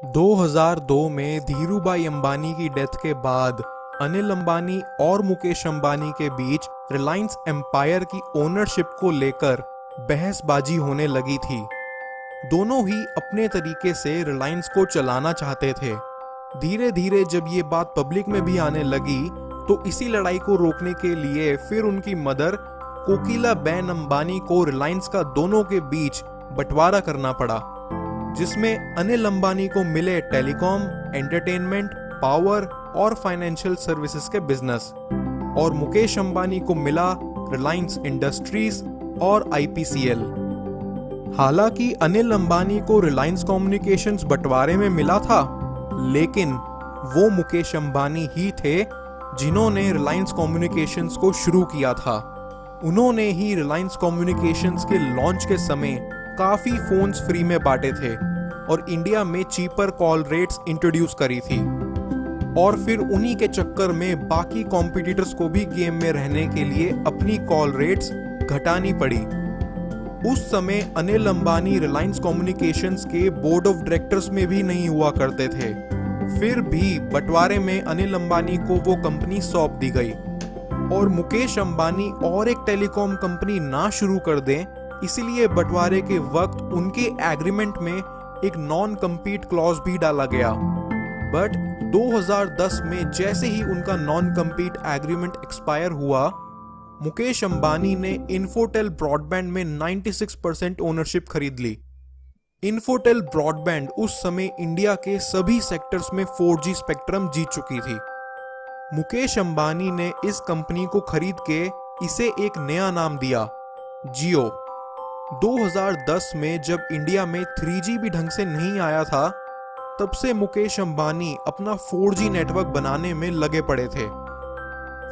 2002 में धीरूभाई अंबानी की डेथ के बाद अनिल अंबानी और मुकेश अंबानी के बीच रिलायंस एम्पायर की ओनरशिप को लेकर बहसबाजी होने लगी थी। दोनों ही अपने तरीके से रिलायंस को चलाना चाहते थे। धीरे धीरे जब ये बात पब्लिक में भी आने लगी तो इसी लड़ाई को रोकने के लिए फिर उनकी मदर कोकिलाबेन अंबानी को रिलायंस का दोनों के बीच बंटवारा करना पड़ा, जिसमें अनिल अंबानी को मिले टेलीकॉम, एंटरटेनमेंट, पावर और फाइनेंशियल सर्विसेज के बिजनेस, और मुकेश अंबानी को मिला रिलायंस इंडस्ट्रीज और आईपीसीएल। हालांकि अनिल अंबानी को रिलायंस कम्युनिकेशंस बंटवारे में मिला था, लेकिन वो मुकेश अंबानी ही थे जिन्होंने रिलायंस कम्युनिकेशंस को शुरू किया था। उन्होंने ही रिलायंस कम्युनिकेशंस के लॉन्च के समय काफी फोन्स फ्री में बांटे थे और इंडिया में चीपर कॉल रेट्स इंट्रोड्यूस करी थी, और फिर उन्हीं के चक्कर में बाकी कॉम्पिटिटर्स को भी गेम में रहने के लिए अपनी कॉल रेट्स घटानी पड़ी। उस समय अनिल अंबानी रिलायंस कम्युनिकेशंस के बोर्ड ऑफ डायरेक्टर्स में भी नहीं हुआ करते थे। फिर भी बंटवारे में अनिल अंबानी को वो कंपनी सौंप दी गई और मुकेश अंबानी और एक टेलीकॉम कंपनी ना शुरू कर दें, इसीलिए बंटवारे के वक्त उनके एग्रीमेंट में एक नॉन कम्पीट क्लॉज भी डाला गया। बट 2010 में जैसे ही उनका नॉन कम्पीट एग्रीमेंट एक्सपायर हुआ, मुकेश अंबानी ने इन्फोटेल ब्रॉडबैंड में 96% ओनरशिप खरीद ली। इन्फोटेल ब्रॉडबैंड उस समय इंडिया के सभी सेक्टर्स में 4G स्पेक्ट्रम जीत चुकी थी। मुकेश अंबानी ने इस कंपनी को खरीद के इसे एक नया नाम दिया, जियो। 2010 में जब इंडिया में 3G भी ढंग से नहीं आया था, तब से मुकेश अंबानी अपना 4G नेटवर्क बनाने में लगे पड़े थे।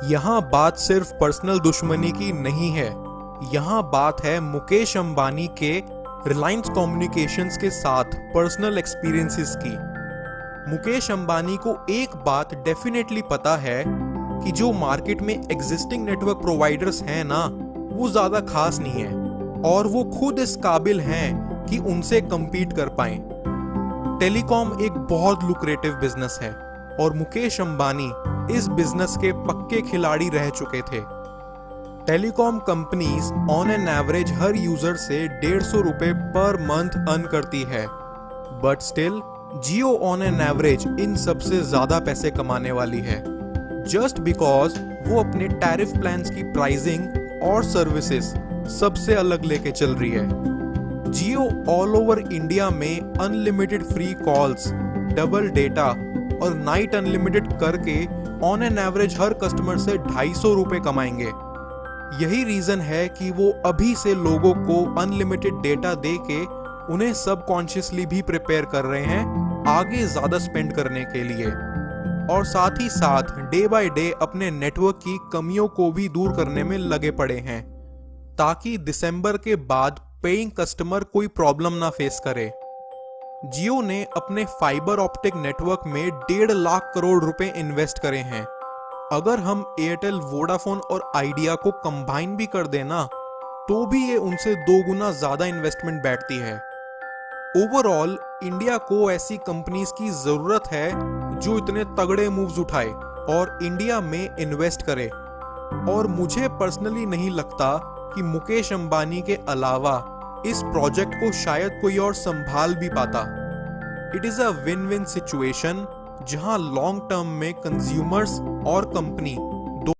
यहां बात सिर्फ पर्सनल दुश्मनी की नहीं है, यहां बात है मुकेश अंबानी के रिलायंस कम्युनिकेशंस के साथ पर्सनल एक्सपीरियंसेस की। मुकेश अंबानी को एक बात डेफिनेटली पता है कि जो मार्केट में एग्जिस्टिंग नेटवर्क प्रोवाइडर्स हैं ना, वो ज्यादा खास नहीं है और वो खुद इस काबिल हैं कि उनसे compete कर पाएं। टेलीकॉम एक बहुत लुक्रेटिव बिजनेस है और मुकेश अंबानी इस बिजनेस के पक्के खिलाड़ी रह चुके थे। Telecom companies on an average her user से 150 रुपए पर मंथ अर्न करती है, but still Jio on an average in सबसे ज्यादा पैसे कमाने वाली है, जस्ट बिकॉज वो अपने टैरिफ प्लान्स की प्राइसिंग और सर्विसेज सबसे अलग लेके चल रही है। जियो ऑल ओवर इंडिया में unlimited free calls, double data और नाइट अनलिमिटेड करके on an average her customer से 250 रुपए कमाएंगे। यही रीजन है कि वो अभी से लोगों को अनलिमिटेड डेटा दे के उन्हें सबकॉन्शियसली भी प्रिपेयर कर रहे हैं आगे ज्यादा स्पेंड करने के लिए, और साथ ही साथ डे बाय डे अपने नेटवर्क की कमियों को भी दूर करने में लगे पड़े हैं, ताकि दिसंबर के बाद पेइंग कस्टमर कोई प्रॉब्लम ना फेस करे। जियो ने अपने फाइबर ऑप्टिक नेटवर्क में 1.5 लाख करोड़ रुपए इन्वेस्ट करे हैं। अगर हम एयरटेल, वोडाफोन और आइडिया को कंबाइन भी कर देना, तो भी ये उनसे 2 गुना ज्यादा इन्वेस्टमेंट बैठती है। ओवरऑल इंडिया को ऐसी कंपनीज की जरूरत है जो इतने तगड़े मूव्स उठाए और इंडिया में इन्वेस्ट करे, और मुझे पर्सनली नहीं लगता कि मुकेश अंबानी के अलावा इस प्रोजेक्ट को शायद कोई और संभाल भी पाता। It is a win win situation जहां लॉन्ग टर्म में कंज्यूमर्स और कंपनी